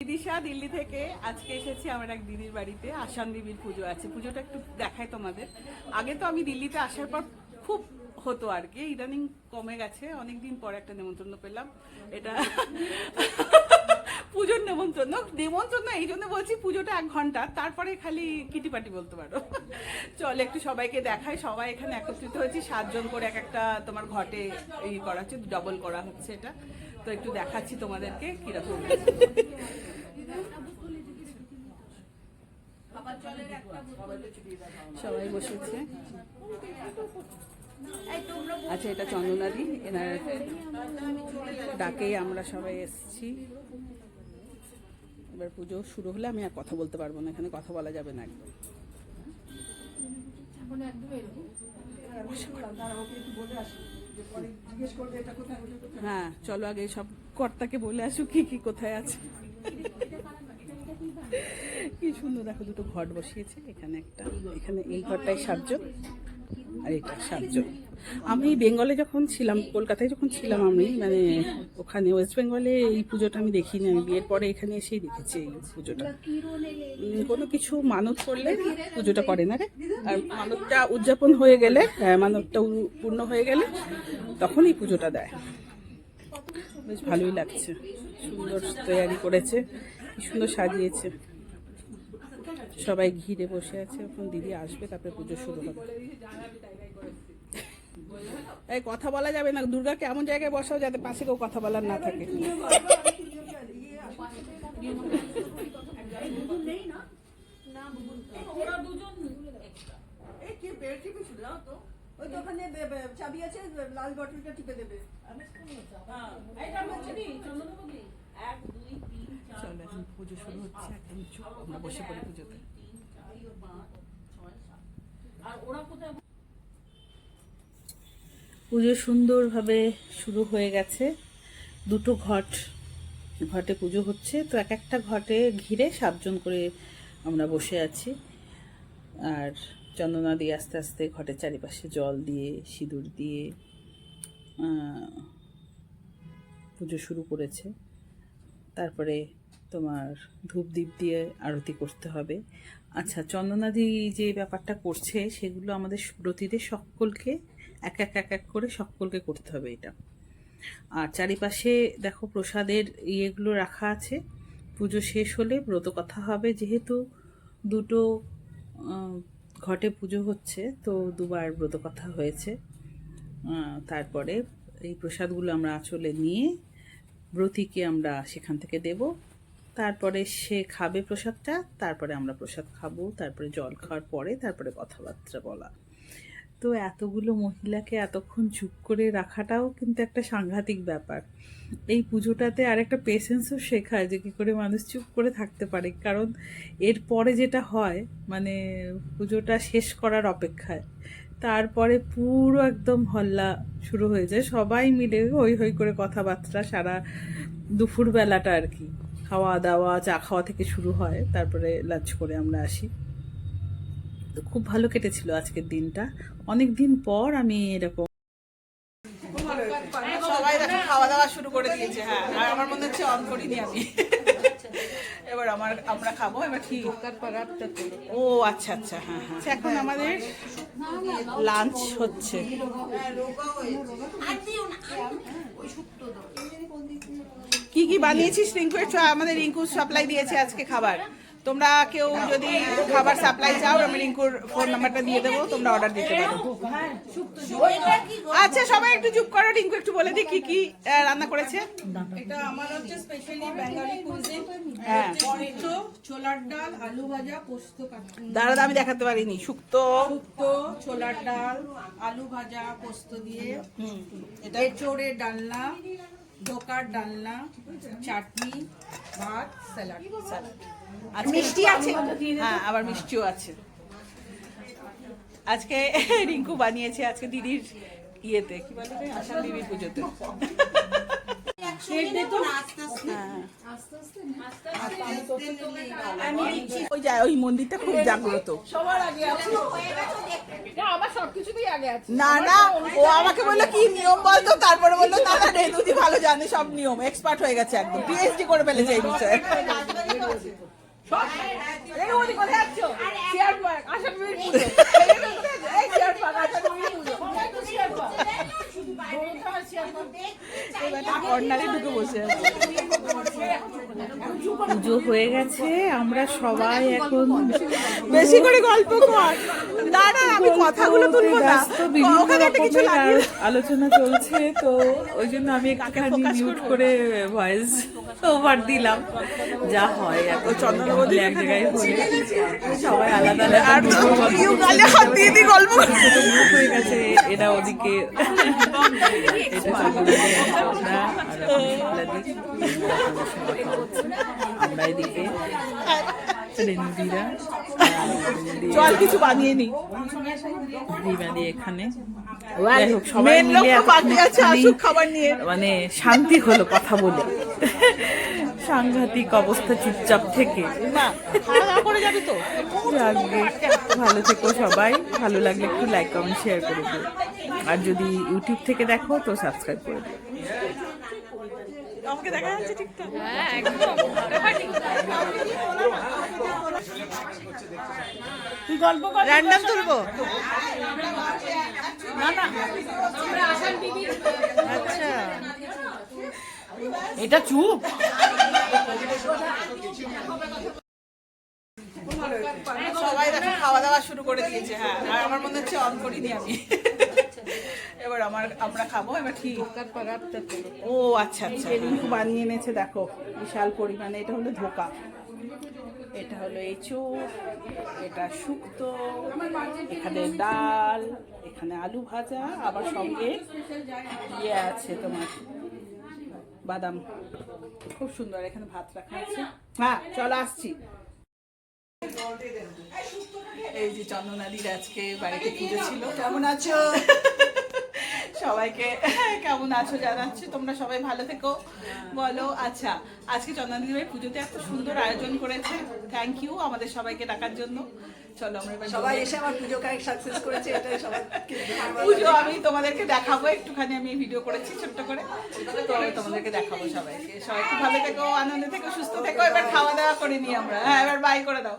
দিশা দিল্লি থেকে আজকে এসেছি আমার এক দিদির বাড়িতে। আসান দেবীর পুজো আছে, পুজোটা একটু দেখাই তোমাদের। আগে তো আমি দিল্লিতে আসার পর খুব হতো আর কি, ইদানিং কমে গেছে। অনেকদিন পর একটা নেমন্তন্ন পেলাম, এটা পুজোর নেমন্তন্ন। এই জন্য বলছি পুজোটা 1 ঘন্টা, তারপরে খালি কিটিপাটি বলতে পারো। চল একটু সবাইকে দেখাই। সবাই এখানে একত্রিত হয়েছি, 7 জন করে এক একটা তোমার ঘটে এই করা হচ্ছে, ডবল করা হচ্ছে এটা। তো একটু দেখাচ্ছি তোমাদেরকে কিরকম। সবাই বসেছে। আচ্ছা, এটা চন্দনাদি, এনার ডাকেই আমরা সবাই এসেছি। এবার পুজো শুরু হলে আমি আর কথা বলতে পারবো না, এখানে কথা বলা যাবে না একদম। হ্যাঁ চলো আগে সব কর্তাকে বলে আসুক কি কি কোথায় আছে। কি সুন্দর দেখো, দুটো ঘট বসিয়েছে। এখানে একটা, এখানে এই ঘরটায় 7 জন আর এটা 7 জন। আমি বেঙ্গলে যখন ছিলাম, কলকাতায় যখন ছিলাম আমি, মানে ওখানে ওয়েস্ট বেঙ্গলে এই পুজোটা আমি দেখিনি। আমি বিয়ের পরে এখানে এসেই দেখেছি এই পুজোটা। কোনো কিছু মানত করলে পুজোটা করে না রে, আর মানতটা উদযাপন হয়ে গেলে, মানতটা পূর্ণ হয়ে গেলে তখন এই পুজোটা দেয়। বেশ ভালোই লাগছে, সুন্দর তৈরি করেছে, কি সুন্দর সাজিয়েছে। সবাই ঘিরে বসে আছে, এখন দিদি আসবে তারপরে পুজো শুরু হবে। এই কথা বলা যাবে না, দুর্গাকে এমন জায়গায় বসাও যাতে পাশে কেউ কথা বলার না থাকে। চাবি আছে, লাল বটলটা টিপে দেবে। চলো এখন পুজো শুরু হচ্ছে, আমরা বসে পড়ি পুজোতে। পুজো সুন্দরভাবে শুরু হয়ে গেছে। দুটো ঘটে পুজো হচ্ছে, তো এক একটা ঘটে ঘিরে 7 জন করে আমরা বসে আছি। আর চন্দনা দিয়ে আস্তে আস্তে ঘটের চারিপাশে জল দিয়ে সিঁদুর দিয়ে পুজো শুরু করেছে। তারপরে তোমার ধূপ দ্বীপ দিয়ে আরতি করতে হবে। আচ্ছা, চন্দনাদি যে ব্যাপারটা করছে সেগুলো আমাদের ব্রতীদের সকলকে এক এক করে সকলকে করতে হবে এটা। আর চারিপাশে দেখো প্রসাদের ইয়েগুলো রাখা আছে। পুজো শেষ হলে ব্রত কথা হবে, যেহেতু দুটো ঘটে পুজো হচ্ছে তো 2বার ব্রত কথা হয়েছে। তারপরে এই প্রসাদগুলো আমরা আঁচলে নিয়ে ব্রতীকে আমরা সেখান থেকে দেব। তারপরে সে খাবে প্রসাদটা, তারপরে আমরা প্রসাদ খাবো, তারপরে জল খাওয়ার পরে তারপরে কথাবার্তা বলা। তো এতগুলো মহিলাকে এতক্ষণ চুপ করে রাখাটাও কিন্তু একটা সাংঘাতিক ব্যাপার। এই পুজোটাতে আর একটা পেশেন্সও শেখায় যে কী করে মানুষ চুপ করে থাকতে পারে, কারণ এরপরে যেটা হয় মানে পুজোটা শেষ করার অপেক্ষায়, তারপরে পুরো একদম হল্লা শুরু হয়ে যায়। সবাই মিলে হই হই করে কথাবার্তা সারা দুপুরবেলাটা আর কি, খাওয়া দাওয়া চা খাওয়া থেকে শুরু হয়, তারপরে লাঞ্চ করে আমরা আসি। তো খুব ভালো কেটেছিল আজকের দিনটা। অনেক দিন পর আমি এরকম সবাই দেখো খাওয়া দাওয়া শুরু করে দিয়েছে। হ্যাঁ, আর আমার মনে হচ্ছে অন করিনি আমি। এবার আমরা খাবো। এবার কি, ও আচ্ছা আচ্ছা, হ্যাঁ হ্যাঁ, এখন আমাদের লাঞ্চ হচ্ছে। কি কি বানিয়েছিস রিঙ্কু? আমাদের রিঙ্কু সাপ্লাই দিয়েছে আজকে খাবার। তোমরা কেউ যদি খাবার সাপ্লাই চাও, আমি রিঙ্কুর ফোন নাম্বারটা দিয়ে দেবো, তোমরা অর্ডার দিতে পারো। আচ্ছা সবাই একটু চুপ করো, রিঙ্কু একটু বলে দি কি কি রান্না করেছে। এটা আমার হচ্ছে স্পেশালি বেঙ্গলি কুইজিন, শুক্তো, ছোলার ডাল, আলু ভাজা, পোস্ত কাঠি। দাঁড়া, আমি দেখাতে পারিনি। শুক্তো, ছোলার ডাল, আলু ভাজা পোস্ত দিয়ে, এটা এঁচোড়ের ডালনা, ডোকার ডালনা, চাটনি, ভাত, স্যালাড। মিষ্টি আছে, হ্যাঁ আবার মিষ্টিও আছে। আজকে রিঙ্কু বানিয়েছে আজকে দিদির ইয়েতে, কি বলে আসান দেবীর পুজোতে। ওই মন্দিরটা খুব জাগ্রত। না না, ও আমাকে বললো কি নিয়ম বলতো, তারপরে বললো দাদা রেনুদি ভালো জানে সব নিয়ম, এক্সপার্ট হয়ে গেছে একদম, পিএইচডি করে ফেলেছে এই বিষয়ে। পুজো হয়ে গেছে, আমরা সবাই এখন বেশি করে গল্প কর। না না, আমি কথাগুলো তুলবো না, ওখানে একটা কিছু আলোচনা চলছে, তো ওই জন্য আমি একটুখানি মিউট করে ভয়েস ওভার দিলাম। যা হয় এত চন্দ্রবতী এক জায়গায় হলে সবাই আলাদা আলাদা হাত দিয়ে দিয়ে গল্প হয়ে গেছে। এরা ওদিকে এটা আমরা আমরা এদিকে রেনুদিরা চল কিছু বানিয়ে নি দিয়ে এখানে সবাই মিলে খাবার নিয়ে মানে শান্তি হলো কথা বলে। সাংঘাতিক অবস্থা চুপচাপ থেকে ভালো থেকো সবাই, ভালো লাগলে একটু লাইক কমেন্ট শেয়ার করে দিও, আর যদি ইউটিউব থেকে দেখো তো সাবস্ক্রাইব করে দিও। আমাকে দেখা যাচ্ছে ঠিকঠাক? হ্যাঁ একদম। তুই গল্প কর, র্যান্ডম তুলবো না না। আচ্ছা এটা চুপ। সবাই দেখো খাওয়া দাওয়া শুরু করে দিয়েছে। হ্যাঁ, আর আমার মনে হচ্ছে অন করিনি আমি। এবার আমরা খাবো এবার। ঠিক ও আচ্ছা আচ্ছা, রিঙ্কু বানিয়ে এনেছে দেখো বিশাল পরিমাণে। এটা হলো ধোকা, এটা হলো এঁচোড়, এটা শুক্তো, এখানে ডাল, এখানে আলু ভাজা, আবার সঙ্গে ইয়ে আছে তোমার বাদাম, খুব সুন্দর। এখানে ভাত রাখা আছে। হ্যাঁ চলো আসছি। এই যে চন্দনাদির আজকে বাড়িতে পুজো ছিল। কেমন আছো সবাইকে? কেমন আছো জানাচ্ছি, তোমরা সবাই ভালো থেকো বলো। আচ্ছা, আজকে চন্দনাদির বাড়ির পুজোতে এত সুন্দর আয়োজন করেছে, থ্যাংক ইউ আমাদের সবাইকে ডাকার জন্য। চলো আমরা এবার সবাই এসে আমার পুজো কারেক্ট সাকসেস করেছে, এটাই সবাইকে পুজো আমি তোমাদেরকে দেখাবো একটুখানি। আমি ভিডিও করেছি ছোট্ট করে, তো তোমাদেরকে দেখাবো সবাইকে। সবাই খুব ভালো থেকো, আনন্দে থেকো, সুস্থ থেকো। এবার খাওয়া দাওয়া করে নিই আমরা। হ্যাঁ এবার বাই করে দাও।